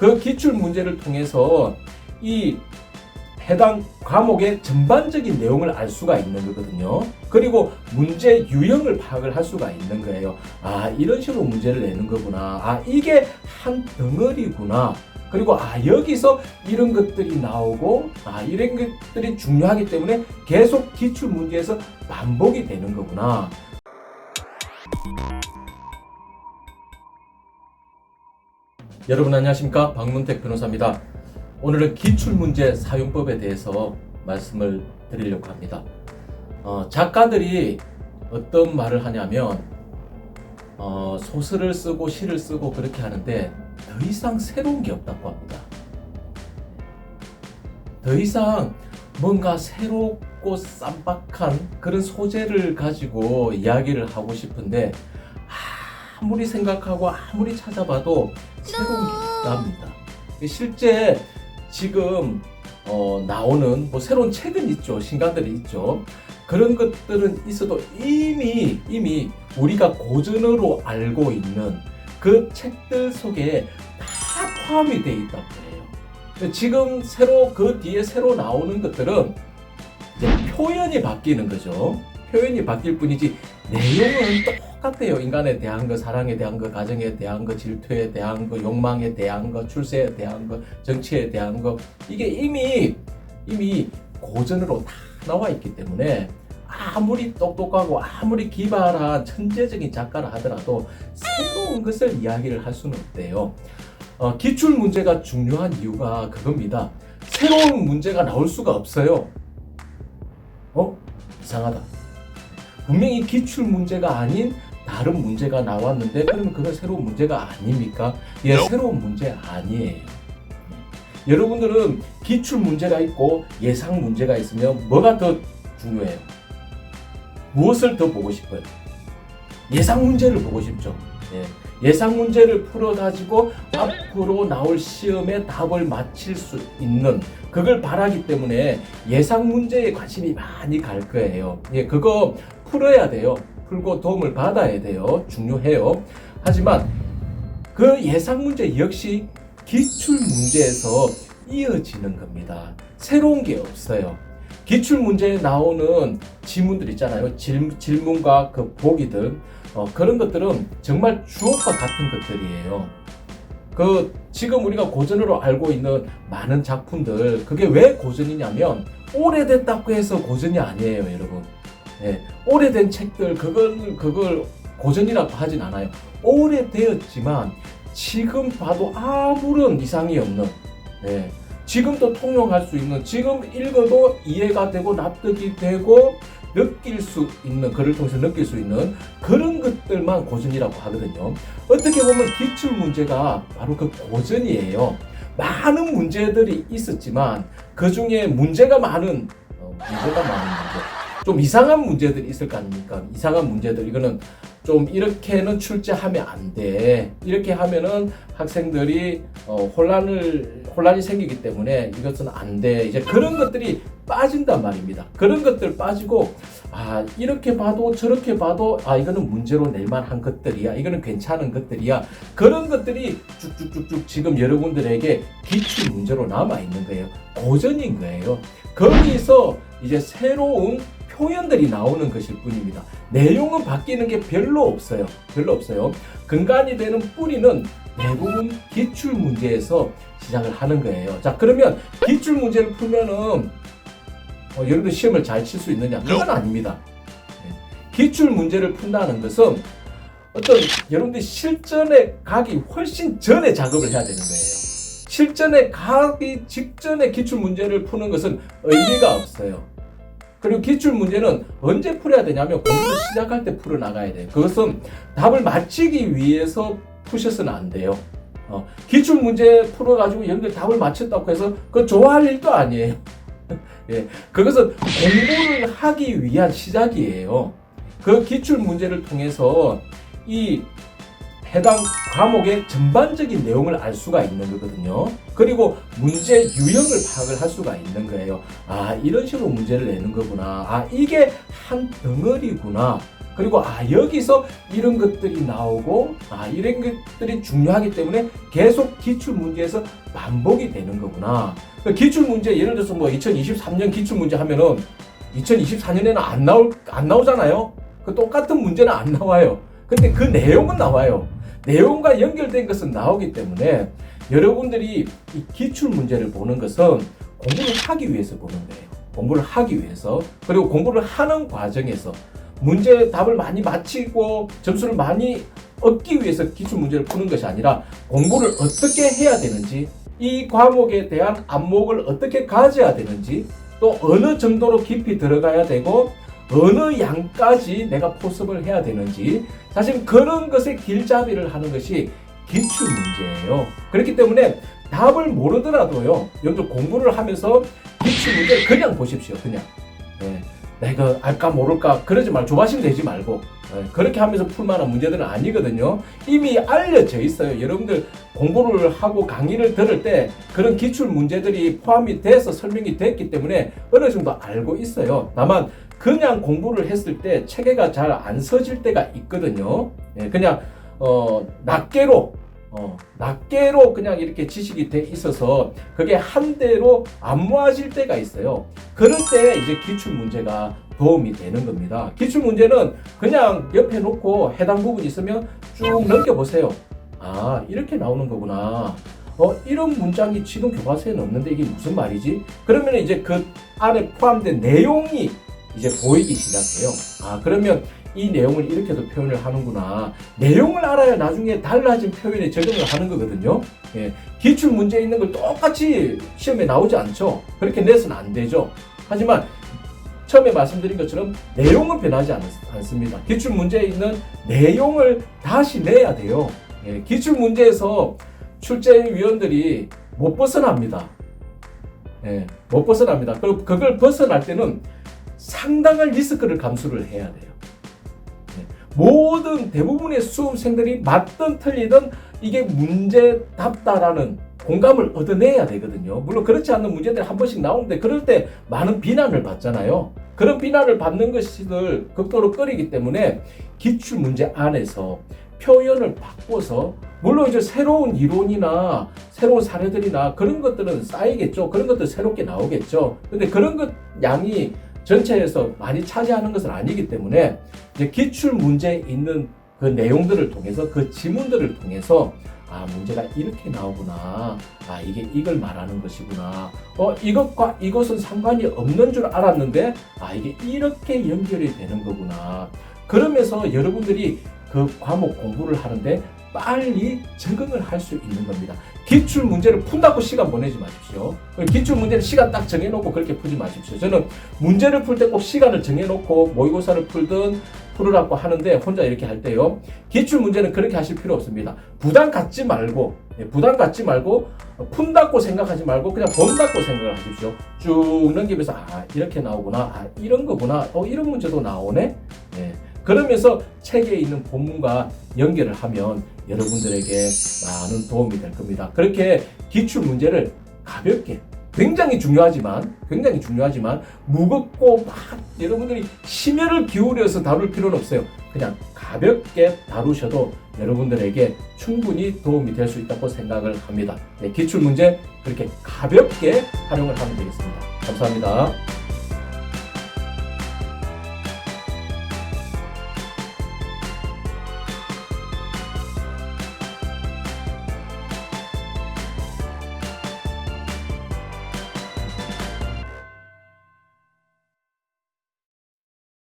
그 기출 문제를 통해서 이 해당 과목의 전반적인 내용을 알 수가 있는 거거든요. 그리고 문제 유형을 파악을 할 수가 있는 거예요. 아, 이런 식으로 문제를 내는 거구나. 아, 이게 한 덩어리구나. 그리고 여기서 이런 것들이 나오고 이런 것들이 중요하기 때문에 계속 기출 문제에서 반복이 되는 거구나. 여러분 안녕하십니까? 박문택 변호사입니다. 오늘은 기출문제 사용법에 대해서 말씀을 드리려고 합니다. 작가들이 어떤 말을 하냐면 소설을 쓰고 시를 쓰고 그렇게 하는데 더 이상 새로운 게 없다고 합니다. 더 이상 뭔가 새롭고 쌈박한 그런 소재를 가지고 이야기를 하고 싶은데 아무리 생각하고 아무리 찾아봐도 새로운 게 없답니다. 실제 지금 나오는 새로운 책은 있죠. 신간들이 있죠. 그런 것들은 있어도 이미 우리가 고전으로 알고 있는 그 책들 속에 다 포함이 되어 있다고 해요. 지금 그 뒤에 새로 나오는 것들은 이제 표현이 바뀌는 거죠. 표현이 바뀔 뿐이지 내용은 똑같아요. 인간에 대한 거, 사랑에 대한 거, 가정에 대한 거, 질투에 대한 거, 욕망에 대한 거, 출세에 대한 거, 정치에 대한 거, 이게 이미 고전으로 다 나와 있기 때문에 아무리 똑똑하고 아무리 기발한 천재적인 작가라 하더라도 새로운 것을 이야기를 할 수는 없대요. 기출 문제가 중요한 이유가 그겁니다. 새로운 문제가 나올 수가 없어요. 이상하다. 분명히 기출 문제가 아닌 다른 문제가 나왔는데 그러면 그건 새로운 문제가 아닙니까? 예, 새로운 문제 아니에요. 여러분들은 기출 문제가 있고 예상 문제가 있으면 뭐가 더 중요해요? 무엇을 더 보고 싶어요? 예상 문제를 보고 싶죠. 예상 문제를 풀어가지고 앞으로 나올 시험에 답을 맞힐 수 있는 그걸 바라기 때문에 예상 문제에 관심이 많이 갈 거예요. 그거 풀어야 돼요. 풀고 도움을 받아야 돼요. 중요해요. 하지만 그 예상 문제 역시 기출 문제에서 이어지는 겁니다. 새로운 게 없어요. 기출 문제에 나오는 지문들 있잖아요. 질문과 그 보기들 그런 것들은 정말 주옥과 같은 것들이에요. 지금 우리가 고전으로 알고 있는 많은 작품들 그게 왜 고전이냐면 오래됐다고 해서 고전이 아니에요, 여러분. 오래된 책들 그걸 고전이라고 하진 않아요. 오래되었지만 지금 봐도 아무런 이상이 없는 지금도 통용할 수 있는 지금 읽어도 이해가 되고 납득이 되고 느낄 수 있는 글을 통해서 느낄 수 있는 그런 것들만 고전이라고 하거든요. 어떻게 보면 기출 문제가 바로 그 고전이에요. 많은 문제들이 있었지만 그 중에 문제가 많은 문제 좀 이상한 문제들이 있을 거 아닙니까? 이상한 문제들 이거는 좀 이렇게는 출제하면 안 돼. 이렇게 하면은 학생들이 혼란이 생기기 때문에 이것은 안 돼. 이제 그런 것들이 빠진단 말입니다. 그런 것들 빠지고 이렇게 봐도 저렇게 봐도 이거는 문제로 낼 만한 것들이야. 이거는 괜찮은 것들이야. 그런 것들이 쭉쭉쭉쭉 지금 여러분들에게 기출 문제로 남아 있는 거예요. 고전인 거예요. 거기서 이제 새로운 표현들이 나오는 것일 뿐입니다. 내용은 바뀌는 게 별로 없어요. 근간이 되는 뿌리는 대부분 기출 문제에서 시작을 하는 거예요. 자, 그러면 기출 문제를 풀면은 여러분들 시험을 잘 칠 수 있느냐? 그건 아닙니다. 기출 문제를 푼다는 것은 여러분들이 실전에 가기 훨씬 전에 작업을 해야 되는 거예요. 실전에 가기 직전에 기출 문제를 푸는 것은 의미가 없어요. 그리고 기출 문제는 언제 풀어야 되냐면 공부를 시작할 때 풀어나가야 돼요. 그것은 답을 맞히기 위해서 푸셔서는 안 돼요. 기출 문제 풀어가지고 여러분들 답을 맞췄다고 해서 그거 좋아할 일도 아니에요. 그것은 공부를 하기 위한 시작이에요. 그 기출 문제를 통해서 이 해당 과목의 전반적인 내용을 알 수가 있는 거거든요. 그리고 문제 유형을 파악을 할 수가 있는 거예요. 이런 식으로 문제를 내는 거구나. 이게 한 덩어리구나. 그리고 여기서 이런 것들이 나오고 이런 것들이 중요하기 때문에 계속 기출문제에서 반복이 되는 거구나. 기출문제 예를 들어서 뭐 2023년 기출문제 하면은 2024년에는 안 나오잖아요. 그 똑같은 문제는 안 나와요. 근데 그 내용은 나와요. 내용과 연결된 것은 나오기 때문에 여러분들이 이 기출문제를 보는 것은 공부를 하기 위해서 보는 거예요. 공부를 하기 위해서. 그리고 공부를 하는 과정에서 문제 답을 많이 맞히고 점수를 많이 얻기 위해서 기출문제를 푸는 것이 아니라 공부를 어떻게 해야 되는지, 이 과목에 대한 안목을 어떻게 가져야 되는지, 또 어느 정도로 깊이 들어가야 되고 어느 양까지 내가 포섭을 해야 되는지, 사실 그런 것에 길잡이를 하는 것이 기출문제예요. 그렇기 때문에 답을 모르더라도요, 여러분들 공부를 하면서 기출문제를 그냥 보십시오. 그냥 내가 알까 모를까 그러지 말고 조바심 내지 말고 그렇게 하면서 풀만한 문제들은 아니거든요. 이미 알려져 있어요. 여러분들 공부를 하고 강의를 들을 때 그런 기출 문제들이 포함이 돼서 설명이 됐기 때문에 어느 정도 알고 있어요. 다만 그냥 공부를 했을 때 체계가 잘 안 서질 때가 있거든요. 그냥 낱개로 그냥 이렇게 지식이 돼 있어서 그게 한 대로 안 모아질 때가 있어요. 그럴 때 이제 기출 문제가 도움이 되는 겁니다. 기출 문제는 그냥 옆에 놓고 해당 부분 있으면 쭉 넘겨보세요. 이렇게 나오는 거구나. 이런 문장이 지금 교과서에는 없는데 이게 무슨 말이지? 그러면 이제 그 안에 포함된 내용이 이제 보이기 시작해요. 그러면 이 내용을 이렇게도 표현을 하는구나. 내용을 알아야 나중에 달라진 표현에 적용을 하는 거거든요. 기출 문제에 있는 걸 똑같이 시험에 나오지 않죠. 그렇게 내서는 안 되죠. 하지만 처음에 말씀드린 것처럼 내용은 변하지 않습니다. 기출 문제에 있는 내용을 다시 내야 돼요. 기출 문제에서 출제위원들이 못 벗어납니다. 못 벗어납니다. 그걸 벗어날 때는 상당한 리스크를 감수를 해야 돼요. 모든 대부분의 수험생들이 맞든 틀리든 이게 문제답다라는 공감을 얻어내야 되거든요. 물론 그렇지 않는 문제들이 한 번씩 나오는데 그럴 때 많은 비난을 받잖아요. 그런 비난을 받는 것을 극도로 꺼리기 때문에 기출문제 안에서 표현을 바꿔서, 물론 이제 새로운 이론이나 새로운 사례들이나 그런 것들은 쌓이겠죠. 그런 것들 새롭게 나오겠죠. 근데 그런 것 양이 전체에서 많이 차지하는 것은 아니기 때문에 이제 기출 문제에 있는 그 내용들을 통해서, 그 지문들을 통해서 문제가 이렇게 나오구나. 이게 이걸 말하는 것이구나. 이것과 이것은 상관이 없는 줄 알았는데 이게 이렇게 연결이 되는 거구나. 그러면서 여러분들이 그 과목 공부를 하는데 빨리 적응을 할 수 있는 겁니다. 기출 문제를 푼다고 시간 보내지 마십시오. 기출 문제는 시간 딱 정해놓고 그렇게 풀지 마십시오. 저는 문제를 풀 때 꼭 시간을 정해놓고 모의고사를 풀든 풀으라고 하는데, 혼자 이렇게 할 때요, 기출 문제는 그렇게 하실 필요 없습니다. 부담 갖지 말고 푼다고 생각하지 말고 그냥 본다고 생각을 하십시오. 쭉 넘기면서 이렇게 나오구나, 이런 거구나, 이런 문제도 나오네. 그러면서 책에 있는 본문과 연결을 하면 여러분들에게 많은 도움이 될 겁니다. 그렇게 기출 문제를 가볍게, 굉장히 중요하지만 무겁고 막 여러분들이 심혈을 기울여서 다룰 필요는 없어요. 그냥 가볍게 다루셔도 여러분들에게 충분히 도움이 될 수 있다고 생각을 합니다. 기출 문제 그렇게 가볍게 활용을 하면 되겠습니다. 감사합니다.